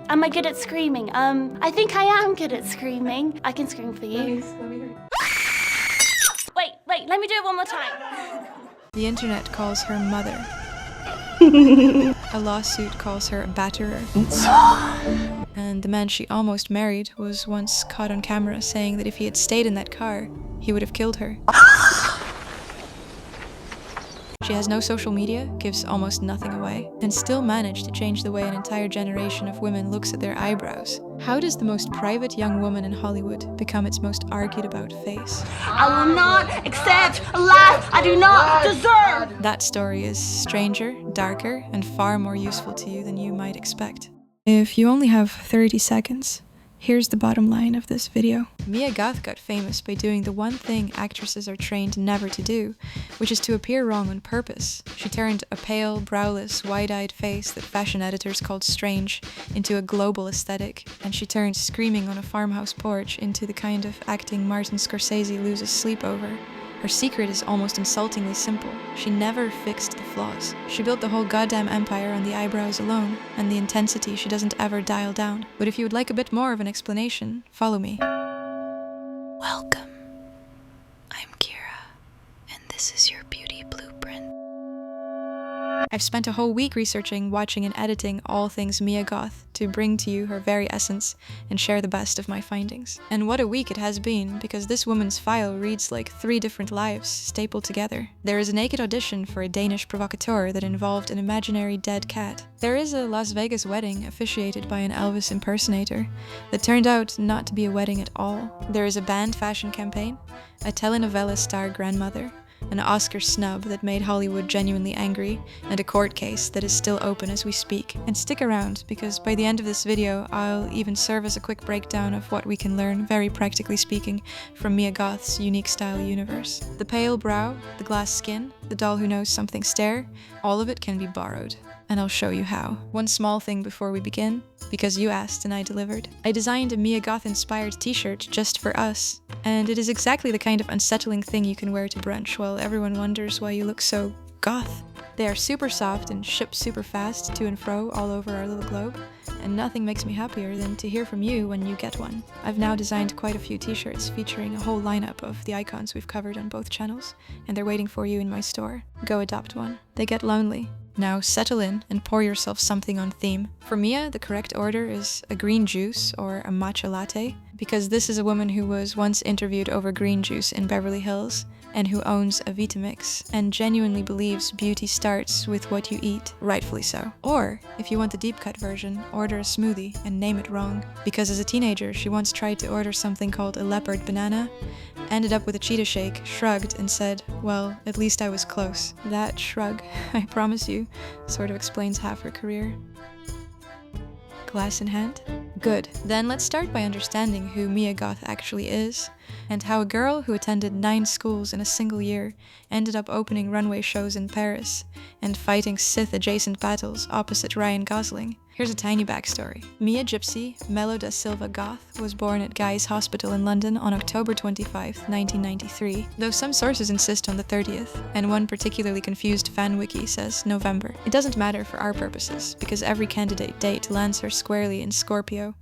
Am I good at screaming? I think I am good at screaming. I can scream for you. Let me hear. Wait, let me do it one more time. The internet calls her mother. A lawsuit calls her a batterer. And the man she almost married was once caught on camera saying that if he had stayed in that car, he would have killed her. She has no social media, gives almost nothing away, and still managed to change the way an entire generation of women looks at their eyebrows. How does the most private young woman in Hollywood become its most argued about face? I will not accept a life I do not deserve. That story is stranger, darker, and far more useful to you than you might expect. If you only have 30 seconds, here's the bottom line of this video. Mia Goth got famous by doing the one thing actresses are trained never to do, which is to appear wrong on purpose. She turned a pale, browless, wide-eyed face that fashion editors called strange into a global aesthetic, and she turned screaming on a farmhouse porch into the kind of acting Martin Scorsese loses sleep over. Her secret is almost insultingly simple. She never fixed the flaws. She built the whole goddamn empire on the eyebrows alone, and the intensity she doesn't ever dial down. But if you would like a bit more of an explanation, follow me. Welcome. I'm Kira, and this is your beauty blueprint. I've spent a whole week researching, watching, and editing all things Mia Goth to bring to you her very essence and share the best of my findings. And what a week it has been, because this woman's file reads like 3 different lives stapled together. There is a naked audition for a Danish provocateur that involved an imaginary dead cat. There is a Las Vegas wedding officiated by an Elvis impersonator that turned out not to be a wedding at all. There is a banned fashion campaign, a telenovela star grandmother, an Oscar snub that made Hollywood genuinely angry, and a court case that is still open as we speak. And stick around, because by the end of this video, I'll even serve as a quick breakdown of what we can learn, very practically speaking, from Mia Goth's unique style universe. The pale brow, the glass skin, the doll who knows something stare, all of it can be borrowed. And I'll show you how. One small thing before we begin, because you asked and I delivered. I designed a Mia Goth-inspired t-shirt just for us, and it is exactly the kind of unsettling thing you can wear to brunch while everyone wonders why you look so goth. They are super soft and ship super fast to and fro all over our little globe, and nothing makes me happier than to hear from you when you get one. I've now designed quite a few t-shirts featuring a whole lineup of the icons we've covered on both channels, and they're waiting for you in my store. Go adopt one. They get lonely. Now settle in and pour yourself something on theme. For Mia, the correct order is a green juice or a matcha latte, because this is a woman who was once interviewed over green juice in Beverly Hills, and who owns a Vitamix, and genuinely believes beauty starts with what you eat, rightfully so. Or, if you want the deep cut version, order a smoothie and name it wrong, because as a teenager she once tried to order something called a leopard banana, ended up with a cheetah shake, shrugged, and said, well, at least I was close. That shrug, I promise you, sort of explains half her career. Glass in hand? Good. Then let's start by understanding who Mia Goth actually is, and how a girl who attended 9 schools in a single year ended up opening runway shows in Paris and fighting Sith-adjacent battles opposite Ryan Gosling. Here's a tiny backstory. Mia Gypsy Mello da Silva Goth was born at Guy's Hospital in London on October 25, 1993, though some sources insist on the 30th, and one particularly confused fan wiki says November. It doesn't matter for our purposes, because every candidate date lands her squarely in Scorpio,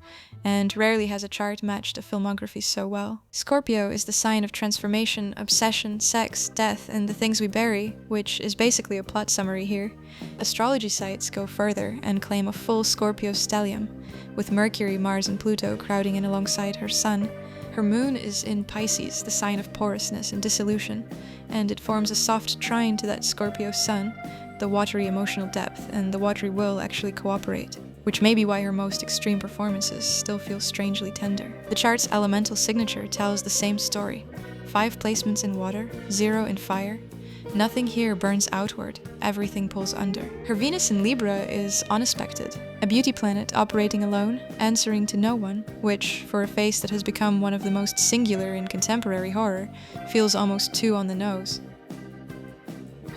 and rarely has a chart matched a filmography so well. Scorpio is the sign of transformation, obsession, sex, death, and the things we bury, which is basically a plot summary here. Astrology sites go further and claim a full Scorpio stellium, with Mercury, Mars, and Pluto crowding in alongside her sun. Her moon is in Pisces, the sign of porousness and dissolution, and it forms a soft trine to that Scorpio sun. The watery emotional depth and the watery will actually cooperate, which may be why her most extreme performances still feel strangely tender. The chart's elemental signature tells the same story. 5 placements in water, 0 in fire. Nothing here burns outward, everything pulls under. Her Venus in Libra is unexpected, a beauty planet operating alone, answering to no one, which, for a face that has become one of the most singular in contemporary horror, feels almost too on the nose.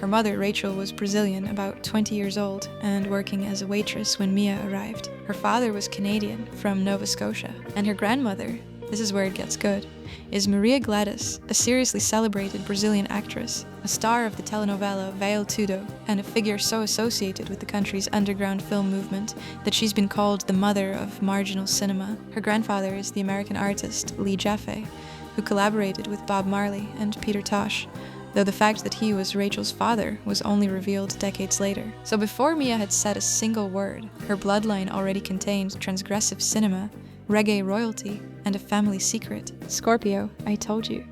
Her mother, Rachel, was Brazilian, about 20 years old, and working as a waitress when Mia arrived. Her father was Canadian, from Nova Scotia, and her grandmother, this is where it gets good, is Maria Gladys, a seriously celebrated Brazilian actress, a star of the telenovela Veil Tudo, and a figure so associated with the country's underground film movement that she's been called the mother of marginal cinema. Her grandfather is the American artist Lee Jaffe, who collaborated with Bob Marley and Peter Tosh, though the fact that he was Rachel's father was only revealed decades later. So before Mia had said a single word, her bloodline already contained transgressive cinema, reggae royalty, and a family secret. Scorpio, I told you.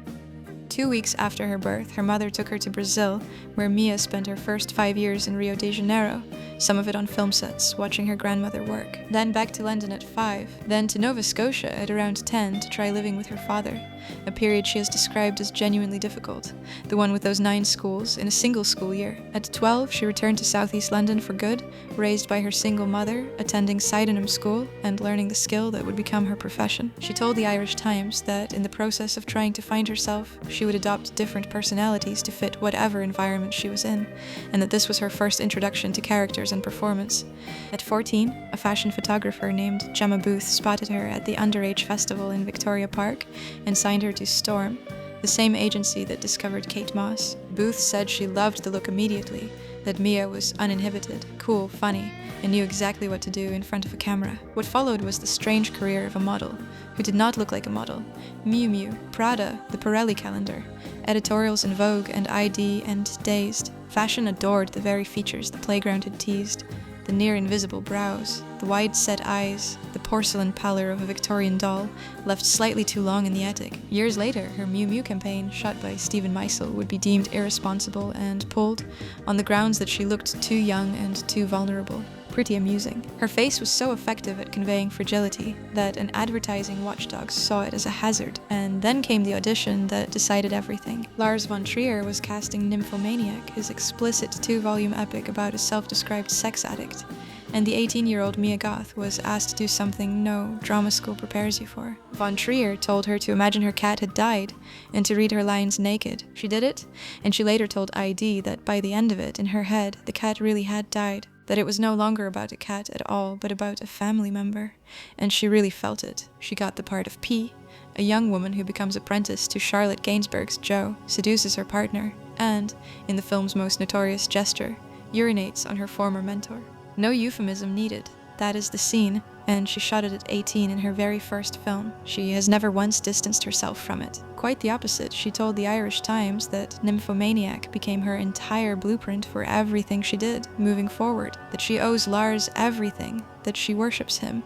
2 weeks after her birth, her mother took her to Brazil, where Mia spent her first 5 years in Rio de Janeiro, some of it on film sets, watching her grandmother work. Then back to London at 5, then to Nova Scotia at around 10 to try living with her father, a period she has described as genuinely difficult, the one with those 9 schools in a single school year. At 12, she returned to Southeast London for good, raised by her single mother, attending Sydenham School, and learning the skill that would become her profession. She told the Irish Times that in the process of trying to find herself, she would adopt different personalities to fit whatever environment she was in, and that this was her first introduction to characters and performance. At 14, a fashion photographer named Gemma Booth spotted her at the Underage Festival in Victoria Park and signed her to Storm, the same agency that discovered Kate Moss. Booth said she loved the look immediately, that Mia was uninhibited, cool, funny, and knew exactly what to do in front of a camera. What followed was the strange career of a model, who did not look like a model. Miu Miu, Prada, the Pirelli calendar, editorials in Vogue and ID and Dazed. Fashion adored the very features the playground had teased, the near-invisible brows, the wide-set eyes, the porcelain pallor of a Victorian doll, left slightly too long in the attic. Years later, her Miu Miu campaign, shot by Stephen Meisel, would be deemed irresponsible and pulled on the grounds that she looked too young and too vulnerable. Pretty amusing. Her face was so effective at conveying fragility that an advertising watchdog saw it as a hazard, and then came the audition that decided everything. Lars Von Trier was casting Nymphomaniac, his explicit 2-volume epic about a self-described sex addict, and the 18-year-old Mia Goth was asked to do something no drama school prepares you for. Von Trier told her to imagine her cat had died and to read her lines naked. She did it, and she later told ID that by the end of it, in her head, the cat really had died. That it was no longer about a cat at all, but about a family member. And she really felt it. She got the part of P, a young woman who becomes apprentice to Charlotte Gainsbourg's Jo, seduces her partner, and, in the film's most notorious gesture, urinates on her former mentor. No euphemism needed. That is the scene, and she shot it at 18 in her very first film. She has never once distanced herself from it. Quite the opposite, she told the Irish Times that Nymphomaniac became her entire blueprint for everything she did, moving forward, that she owes Lars everything, that she worships him.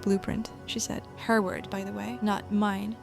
Blueprint, she said. Her word, by the way, not mine.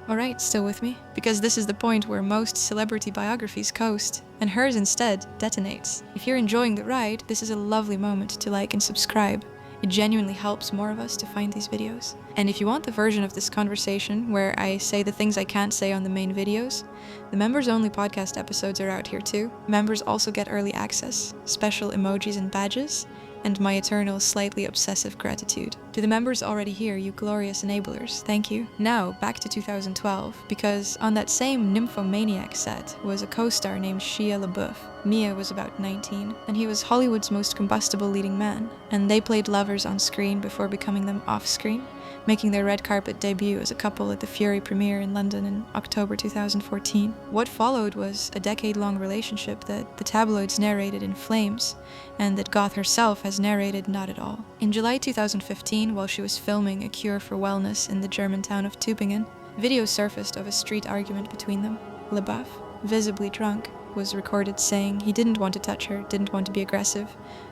Alright, still with me? Because this is the point where most celebrity biographies coast, and hers instead detonates. If you're enjoying the ride, this is a lovely moment to like and subscribe. It genuinely helps more of us to find these videos. And if you want the version of this conversation where I say the things I can't say on the main videos, the members-only podcast episodes are out here too. Members also get early access, special emojis and badges, and my eternal, slightly obsessive gratitude. To the members already here, you glorious enablers, thank you. Now, back to 2012, because on that same Nymphomaniac set was a co-star named Shia LaBeouf. Mia was about 19, and he was Hollywood's most combustible leading man, and they played lovers on screen before becoming them off-screen, making their red carpet debut as a couple at the Fury premiere in London in October 2014. What followed was a decade-long relationship that the tabloids narrated in flames, and that Goth herself has narrated not at all. In July 2015, while she was filming A Cure for Wellness in the German town of Tübingen, video surfaced of a street argument between them. LaBeouf, visibly drunk, was recorded saying he didn't want to touch her, didn't want to be aggressive,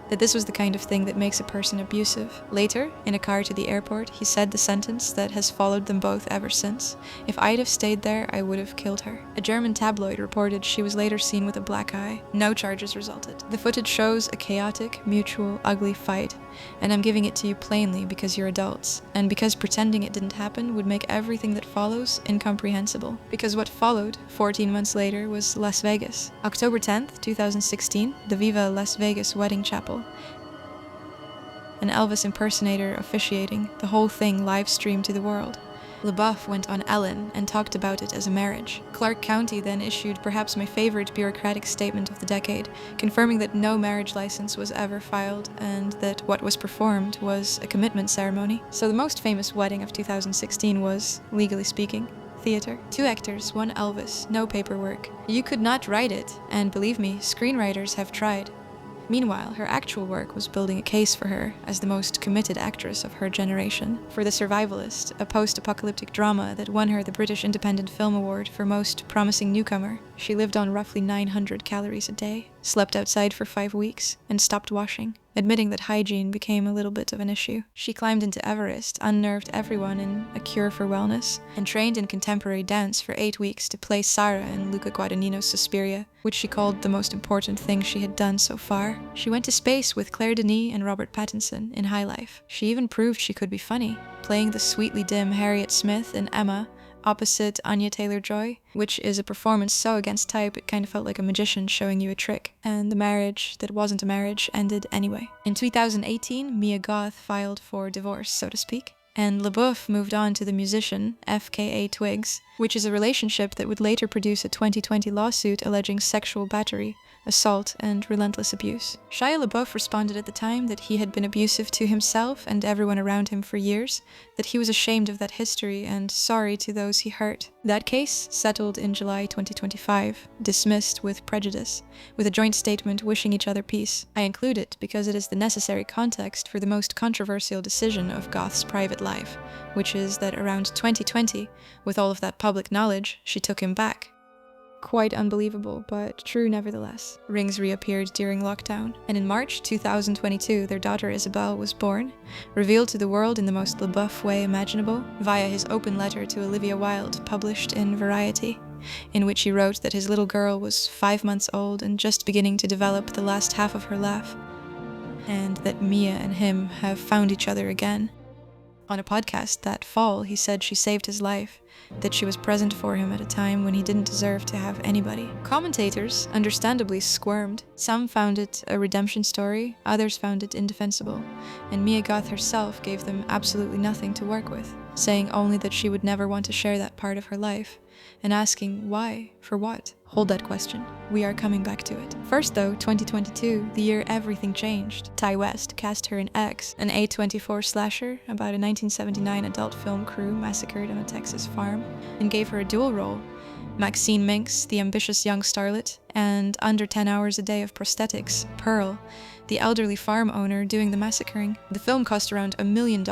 that this was the kind of thing that makes a person abusive. Later, in a car to the airport, he said the sentence that has followed them both ever since: "If I'd have stayed there, I would have killed her." A German tabloid reported she was later seen with a black eye. No charges resulted. The footage shows a chaotic, mutual, ugly fight, and I'm giving it to you plainly because you're adults, and because pretending it didn't happen would make everything that follows incomprehensible. Because what followed, 14 months later, was Las Vegas. October 10th, 2016, the Viva Las Vegas wedding chapel. An Elvis impersonator officiating, the whole thing live-streamed to the world. LaBeouf went on Ellen and talked about it as a marriage. Clark County then issued perhaps my favorite bureaucratic statement of the decade, confirming that no marriage license was ever filed and that what was performed was a commitment ceremony. So the most famous wedding of 2016 was, legally speaking, theater. 2 actors, 1 Elvis, no paperwork. You could not write it, and believe me, screenwriters have tried. Meanwhile, her actual work was building a case for her as the most committed actress of her generation. For The Survivalist, a post-apocalyptic drama that won her the British Independent Film Award for Most Promising Newcomer, she lived on roughly 900 calories a day, slept outside for 5 weeks, and stopped washing, admitting that hygiene became a little bit of an issue. She climbed into Everest, unnerved everyone in A Cure for Wellness, and trained in contemporary dance for 8 weeks to play Sarah in Luca Guadagnino's Suspiria, which she called the most important thing she had done so far. She went to space with Claire Denis and Robert Pattinson in High Life. She even proved she could be funny, playing the sweetly dim Harriet Smith in Emma, opposite Anya Taylor-Joy, which is a performance so against type it kind of felt like a magician showing you a trick. And the marriage that wasn't a marriage ended anyway. In 2018, Mia Goth filed for divorce, so to speak, and LaBeouf moved on to the musician, FKA Twigs, which is a relationship that would later produce a 2020 lawsuit alleging sexual battery, assault, and relentless abuse. Shia LaBeouf responded at the time that he had been abusive to himself and everyone around him for years, that he was ashamed of that history and sorry to those he hurt. That case settled in July 2025, dismissed with prejudice, with a joint statement wishing each other peace. I include it because it is the necessary context for the most controversial decision of Goth's private life, which is that around 2020, with all of that public knowledge, she took him back. Quite unbelievable, but true nevertheless. Rings reappeared during lockdown, and in March 2022 their daughter Isabel was born, revealed to the world in the most LaBeouf way imaginable, via his open letter to Olivia Wilde, published in Variety, in which he wrote that his little girl was 5 months old and just beginning to develop the last half of her laugh, and that Mia and him have found each other again. On a podcast that fall, he said she saved his life, that she was present for him at a time when he didn't deserve to have anybody. Commentators understandably squirmed. Some found it a redemption story, others found it indefensible, and Mia Goth herself gave them absolutely nothing to work with, saying only that she would never want to share that part of her life, and asking why, for what? Hold that question. We are coming back to it. First though, 2022, the year everything changed. Ty West cast her in X, an A24 slasher about a 1979 adult film crew massacred on a Texas farm, and gave her a dual role. Maxine Minx, the ambitious young starlet, and under 10 hours a day of prosthetics, Pearl, the elderly farm owner doing the massacring. The film cost around $1 million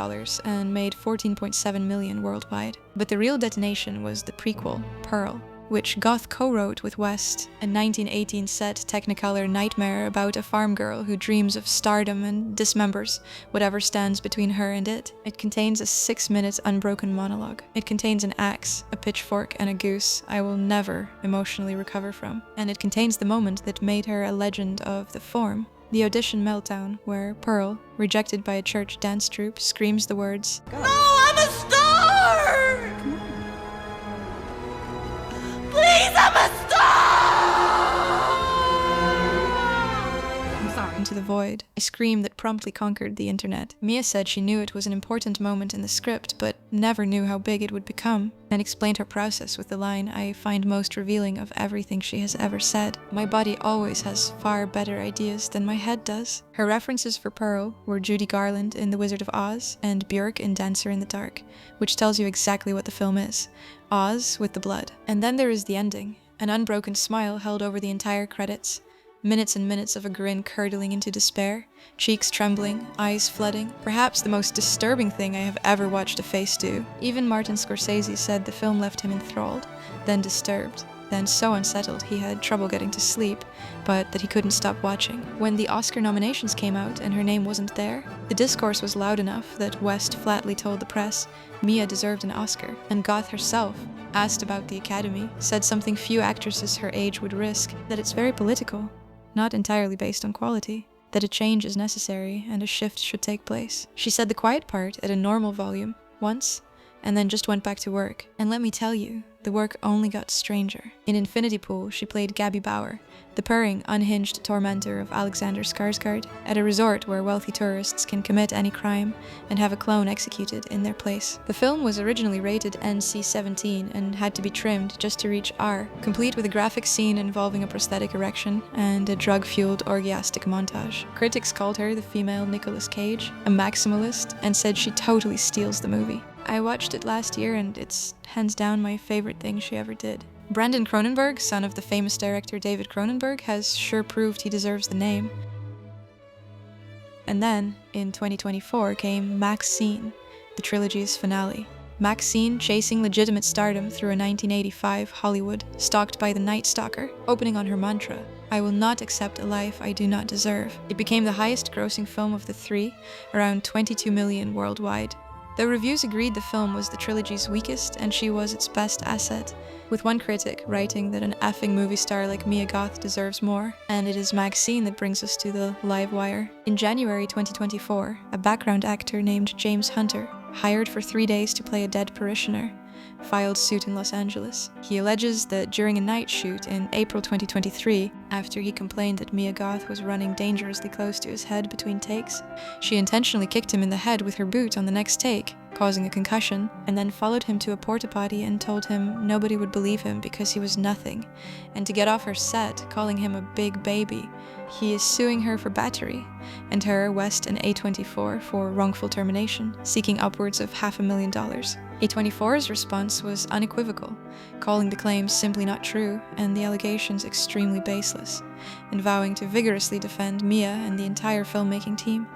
and made $14.7 million worldwide. But the real detonation was the prequel, Pearl, which Goth co-wrote with West, a 1918 set Technicolor nightmare about a farm girl who dreams of stardom and dismembers whatever stands between her and it. It contains a 6-minute unbroken monologue. It contains an axe, a pitchfork, and a goose I will never emotionally recover from. And it contains the moment that made her a legend of the form. The audition meltdown, where Pearl, rejected by a church dance troupe, screams the words, "No, I'm a star! Please, I'm a star!" I'm sorry. Into the void. A scream that promptly conquered the internet. Mia said she knew it was an important moment in the script, but never knew how big it would become, and explained her process with the line I find most revealing of everything she has ever said. "My body always has far better ideas than my head does." Her references for Pearl were Judy Garland in The Wizard of Oz and Björk in Dancer in the Dark, which tells you exactly what the film is. Oz with the blood. And then there is the ending, an unbroken smile held over the entire credits, minutes and minutes of a grin curdling into despair, cheeks trembling, eyes flooding, perhaps the most disturbing thing I have ever watched a face do. Even Martin Scorsese said the film left him enthralled, then disturbed, then so unsettled he had trouble getting to sleep, but that he couldn't stop watching. When the Oscar nominations came out and her name wasn't there, the discourse was loud enough that West flatly told the press Mia deserved an Oscar, and Goth herself, asked about the Academy, said something few actresses her age would risk, that it's very political, not entirely based on quality, that a change is necessary and a shift should take place. She said the quiet part at a normal volume, once, and then just went back to work. And let me tell you, the work only got stranger. In Infinity Pool, she played Gabby Bauer, the purring, unhinged tormentor of Alexander Skarsgård, at a resort where wealthy tourists can commit any crime and have a clone executed in their place. The film was originally rated NC-17 and had to be trimmed just to reach R, complete with a graphic scene involving a prosthetic erection and a drug-fueled orgiastic montage. Critics called her the female Nicolas Cage, a maximalist, and said she totally steals the movie. I watched it last year and it's hands down my favorite thing she ever did. Brandon Cronenberg, son of the famous director David Cronenberg, has sure proved he deserves the name. And then, in 2024, came MaXXXine, the trilogy's finale. MaXXXine chasing legitimate stardom through a 1985 Hollywood stalked by the Night Stalker, opening on her mantra, "I will not accept a life I do not deserve." It became the highest grossing film of the three, around 22 million worldwide. Though reviews agreed the film was the trilogy's weakest and she was its best asset, with one critic writing that an effing movie star like Mia Goth deserves more, and it is MaXXXine that brings us to the live wire. In January 2024, a background actor named James Hunter, hired for 3 days to play a dead parishioner, filed suit in Los Angeles. He alleges that during a night shoot in April 2023, after he complained that Mia Goth was running dangerously close to his head between takes, she intentionally kicked him in the head with her boot on the next take, causing a concussion, and then followed him to a porta-potty and told him nobody would believe him because he was nothing, and to get off her set, calling him a big baby. He is suing her for battery, and her, West, and A24 for wrongful termination, seeking upwards of $500,000. A24's response was unequivocal, calling the claims simply not true and the allegations extremely baseless, and vowing to vigorously defend Mia and the entire filmmaking team.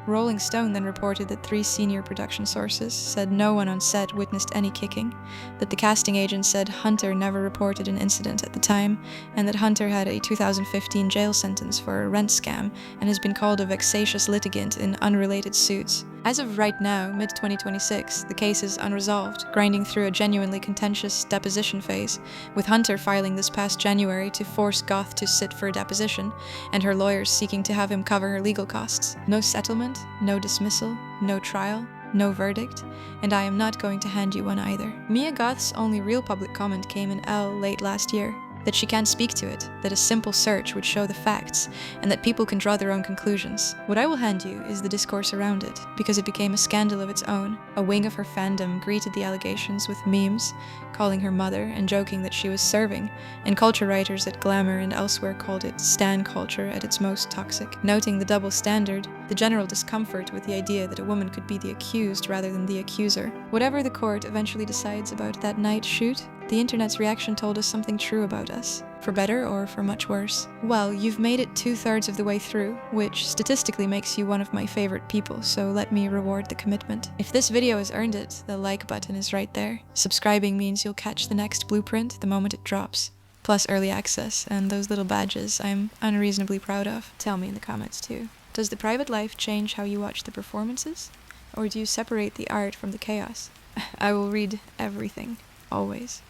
Rolling Stone then reported that 3 senior production sources said no one on set witnessed any kicking, that the casting agent said Hunter never reported an incident at the time, and that Hunter had a 2015 jail sentence for a rent scam and has been called a vexatious litigant in unrelated suits. As of right now, mid-2026, the case is unresolved, grinding through a genuinely contentious deposition phase, with Hunter filing this past January to force Goth to sit for a deposition, and her lawyers seeking to have him cover her legal costs. No settlement, no dismissal, no trial, no verdict, and I am not going to hand you one either. Mia Goth's only real public comment came in Elle late last year, that she can't speak to it, that a simple search would show the facts, and that people can draw their own conclusions. What I will hand you is the discourse around it, because it became a scandal of its own. A wing of her fandom greeted the allegations with memes, calling her mother and joking that she was serving, and culture writers at Glamour and elsewhere called it stan culture at its most toxic. Noting the double standard, the general discomfort with the idea that a woman could be the accused rather than the accuser. Whatever the court eventually decides about that night shoot, the internet's reaction told us something true about us, for better or for much worse. Well, you've made it 2/3 of the way through, which statistically makes you one of my favorite people, so let me reward the commitment. If this video has earned it, the like button is right there. Subscribing means you'll catch the next blueprint the moment it drops, plus early access and those little badges I'm unreasonably proud of. Tell me in the comments too. Does the private life change how you watch the performances? Or do you separate the art from the chaos? I will read everything, always.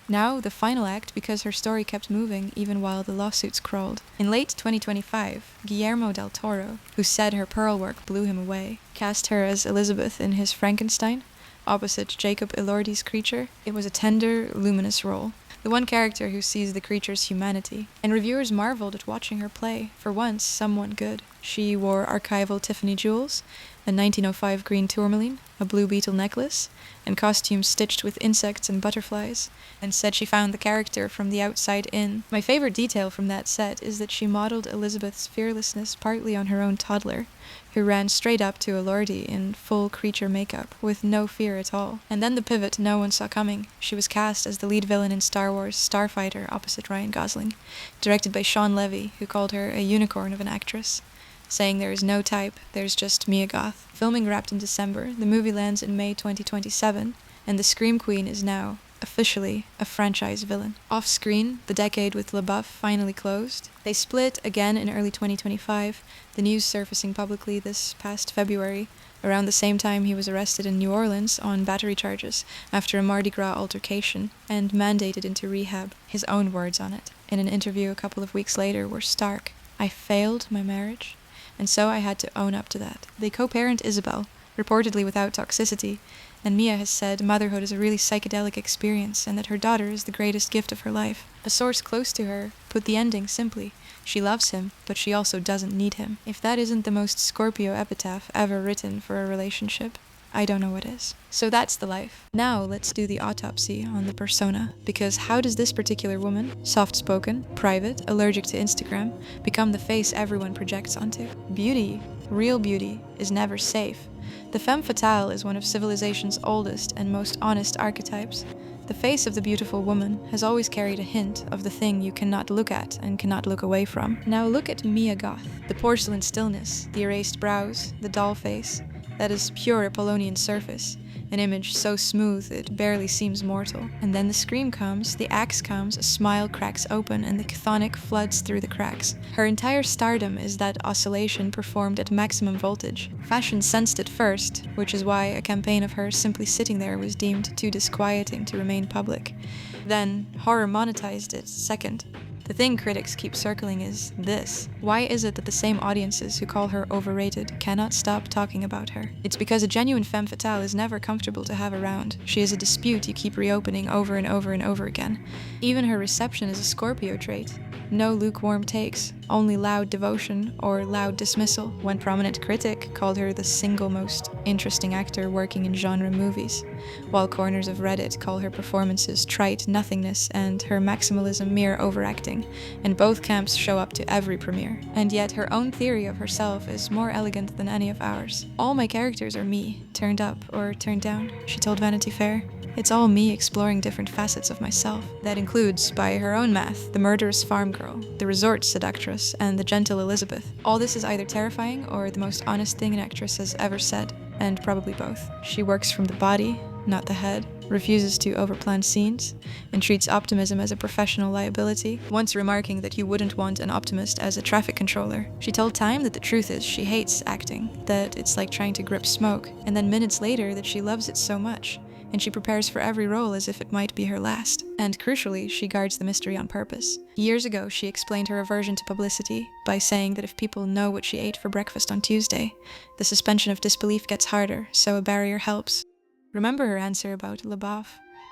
Now, the final act, because her story kept moving even while the lawsuits crawled. In late 2025, Guillermo del Toro, who said her Pearl work blew him away, cast her as Elizabeth in his Frankenstein, opposite Jacob Elordi's creature. It was a tender, luminous role, the one character who sees the creature's humanity, and reviewers marveled at watching her play, for once, someone good. She wore archival Tiffany jewels, a 1905 green tourmaline, a blue beetle necklace, and costumes stitched with insects and butterflies, and said she found the character from the outside in. My favorite detail from that set is that she modeled Elizabeth's fearlessness partly on her own toddler, who ran straight up to Elordi in full creature makeup, with no fear at all. And then the pivot no one saw coming. She was cast as the lead villain in Star Wars Starfighter opposite Ryan Gosling, directed by Sean Levy, who called her a unicorn of an actress, saying there is no type, there's just Mia Goth. Filming wrapped in December, the movie lands in May 2027, and the Scream Queen is now, officially, a franchise villain. Off-screen, the decade with LaBeouf finally closed. They split again in early 2025, the news surfacing publicly this past February, around the same time he was arrested in New Orleans on battery charges after a Mardi Gras altercation, and mandated into rehab. His own words on it, in an interview a couple of weeks later, were stark. "I failed my marriage, and so I had to own up to that." They co-parent Isabel, reportedly without toxicity, and Mia has said motherhood is a really psychedelic experience and that her daughter is the greatest gift of her life. A source close to her put the ending simply: she loves him, but she also doesn't need him. If that isn't the most Scorpio epitaph ever written for a relationship, I don't know what is. So that's the life. Now let's do the autopsy on the persona, because how does this particular woman, soft-spoken, private, allergic to Instagram, become the face everyone projects onto? Beauty, real beauty, is never safe. The femme fatale is one of civilization's oldest and most honest archetypes. The face of the beautiful woman has always carried a hint of the thing you cannot look at and cannot look away from. Now look at Mia Goth. The porcelain stillness, the erased brows, the doll face. That is pure Apollonian surface. An image so smooth it barely seems mortal. And then the scream comes, the axe comes, a smile cracks open, and the chthonic floods through the cracks. Her entire stardom is that oscillation performed at maximum voltage. Fashion sensed it first, which is why a campaign of her simply sitting there was deemed too disquieting to remain public. Then horror monetized it second. The thing critics keep circling is this. Why is it that the same audiences who call her overrated cannot stop talking about her? It's because a genuine femme fatale is never comfortable to have around. She is a dispute you keep reopening over and over and over again. Even her reception is a Scorpio trait. No lukewarm takes, only loud devotion or loud dismissal. One prominent critic called her the single most interesting actor working in genre movies, while corners of Reddit call her performances trite nothingness and her maximalism mere overacting, and both camps show up to every premiere. And yet her own theory of herself is more elegant than any of ours. All my characters are me, turned up or turned down, she told Vanity Fair. It's all me exploring different facets of myself. That includes, by her own math, the murderous farm girl, the resort seductress, and the gentle Elizabeth. All this is either terrifying or the most honest thing an actress has ever said, and probably both. She works from the body, not the head, refuses to overplan scenes, and treats optimism as a professional liability, once remarking that you wouldn't want an optimist as a traffic controller. She told Time that the truth is she hates acting, that it's like trying to grip smoke, and then minutes later that she loves it so much, and she prepares for every role as if it might be her last. And crucially, she guards the mystery on purpose. Years ago, she explained her aversion to publicity by saying that if people know what she ate for breakfast on Tuesday, the suspension of disbelief gets harder, so a barrier helps. Remember her answer about LaBeouf?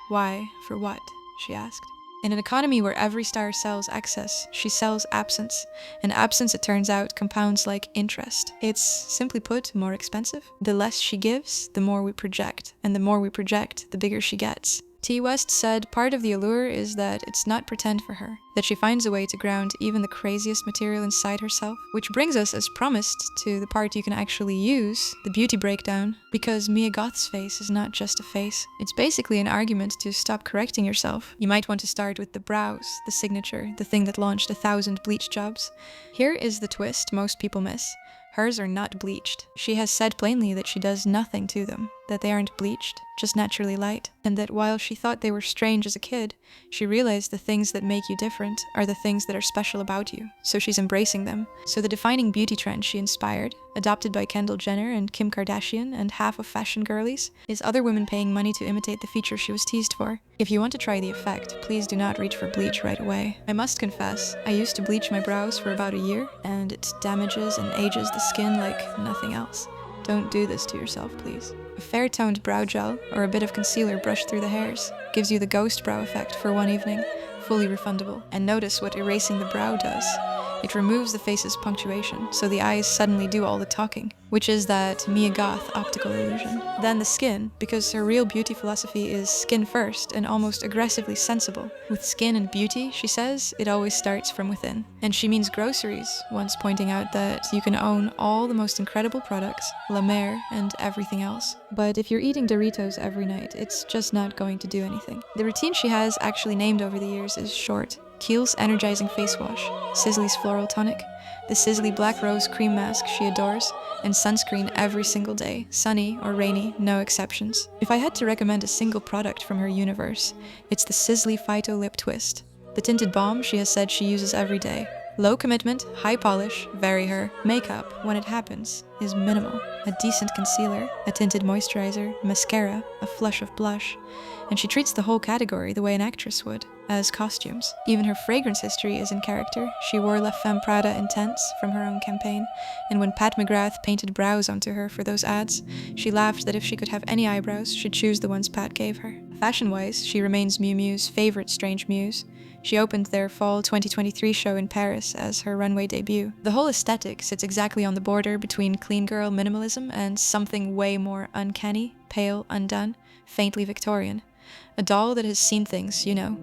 Why, for what? She asked. In an economy where every star sells excess, she sells absence. And absence, it turns out, compounds like interest. It's, simply put, more expensive. The less she gives, the more we project. And the more we project, the bigger she gets. T. West said part of the allure is that it's not pretend for her, that she finds a way to ground even the craziest material inside herself. Which brings us, as promised, to the part you can actually use, the beauty breakdown. Because Mia Goth's face is not just a face. It's basically an argument to stop correcting yourself. You might want to start with the brows, the signature, the thing that launched 1,000 bleach jobs. Here is the twist most people miss. Hers are not bleached. She has said plainly that she does nothing to them, that they aren't bleached, just naturally light, and that while she thought they were strange as a kid, she realized the things that make you different are the things that are special about you, so she's embracing them. So the defining beauty trend she inspired, adopted by Kendall Jenner and Kim Kardashian and half of fashion girlies, is other women paying money to imitate the feature she was teased for. If you want to try the effect, please do not reach for bleach right away. I must confess, I used to bleach my brows for about a year, and it damages and ages the skin like nothing else. Don't do this to yourself, please. A fair-toned brow gel, or a bit of concealer brushed through the hairs, gives you the ghost brow effect for one evening, fully refundable. And notice what erasing the brow does. It removes the face's punctuation, so the eyes suddenly do all the talking, which is that Mia Goth optical illusion. Then the skin, because her real beauty philosophy is skin first and almost aggressively sensible. With skin and beauty, she says, it always starts from within. And she means groceries, once pointing out that you can own all the most incredible products, La Mer, and everything else. But if you're eating Doritos every night, it's just not going to do anything. The routine she has actually named over the years is short. Kiehl's Energizing Face Wash, Sisley's Floral Tonic, the Sisley Black Rose Cream Mask she adores, and sunscreen every single day, sunny or rainy, no exceptions. If I had to recommend a single product from her universe, it's the Sisley Phyto Lip Twist, the tinted balm she has said she uses every day. Low commitment, high polish, very her. Makeup, when it happens, is minimal. A decent concealer, a tinted moisturizer, mascara, a flush of blush. And she treats the whole category the way an actress would, as costumes. Even her fragrance history is in character. She wore La Femme Prada Intense from her own campaign, and when Pat McGrath painted brows onto her for those ads, she laughed that if she could have any eyebrows, she'd choose the ones Pat gave her. Fashion-wise, she remains Miu Miu's favorite strange muse. She opened their fall 2023 show in Paris as her runway debut. The whole aesthetic sits exactly on the border between clean girl minimalism and something way more uncanny, pale, undone, faintly Victorian. A doll that has seen things, you know.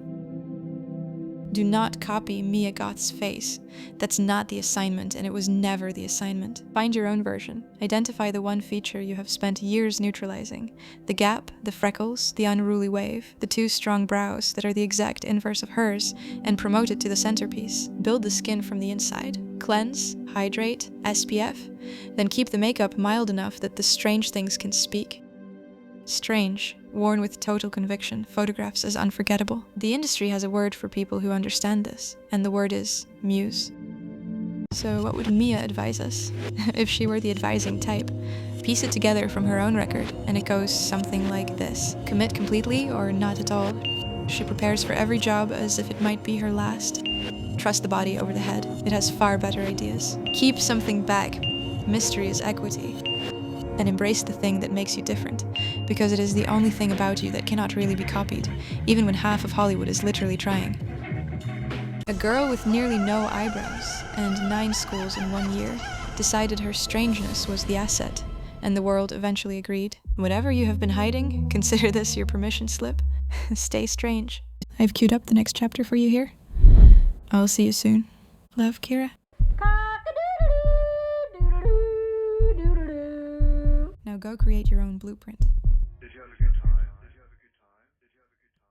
Do not copy Mia Goth's face. That's not the assignment, and it was never the assignment. Find your own version. Identify the one feature you have spent years neutralizing. The gap, the freckles, the unruly wave, the two strong brows that are the exact inverse of hers, and promote it to the centerpiece. Build the skin from the inside. Cleanse, hydrate, SPF, then keep the makeup mild enough that the strange things can speak. Strange, worn with total conviction, photographs as unforgettable. The industry has a word for people who understand this, and the word is muse. So what would Mia advise us, if she were the advising type? Piece it together from her own record, and it goes something like this. Commit completely or not at all. She prepares for every job as if it might be her last. Trust the body over the head. It has far better ideas. Keep something back. Mystery is equity. And embrace the thing that makes you different, because it is the only thing about you that cannot really be copied, even when half of Hollywood is literally trying. A girl with nearly no eyebrows and 9 schools in 1 year decided her strangeness was the asset, and the world eventually agreed. Whatever you have been hiding, consider this your permission slip. Stay strange. I've queued up the next chapter for you here. I'll see you soon. Love, Kira. Now go create your own blueprint. Did you have a good time?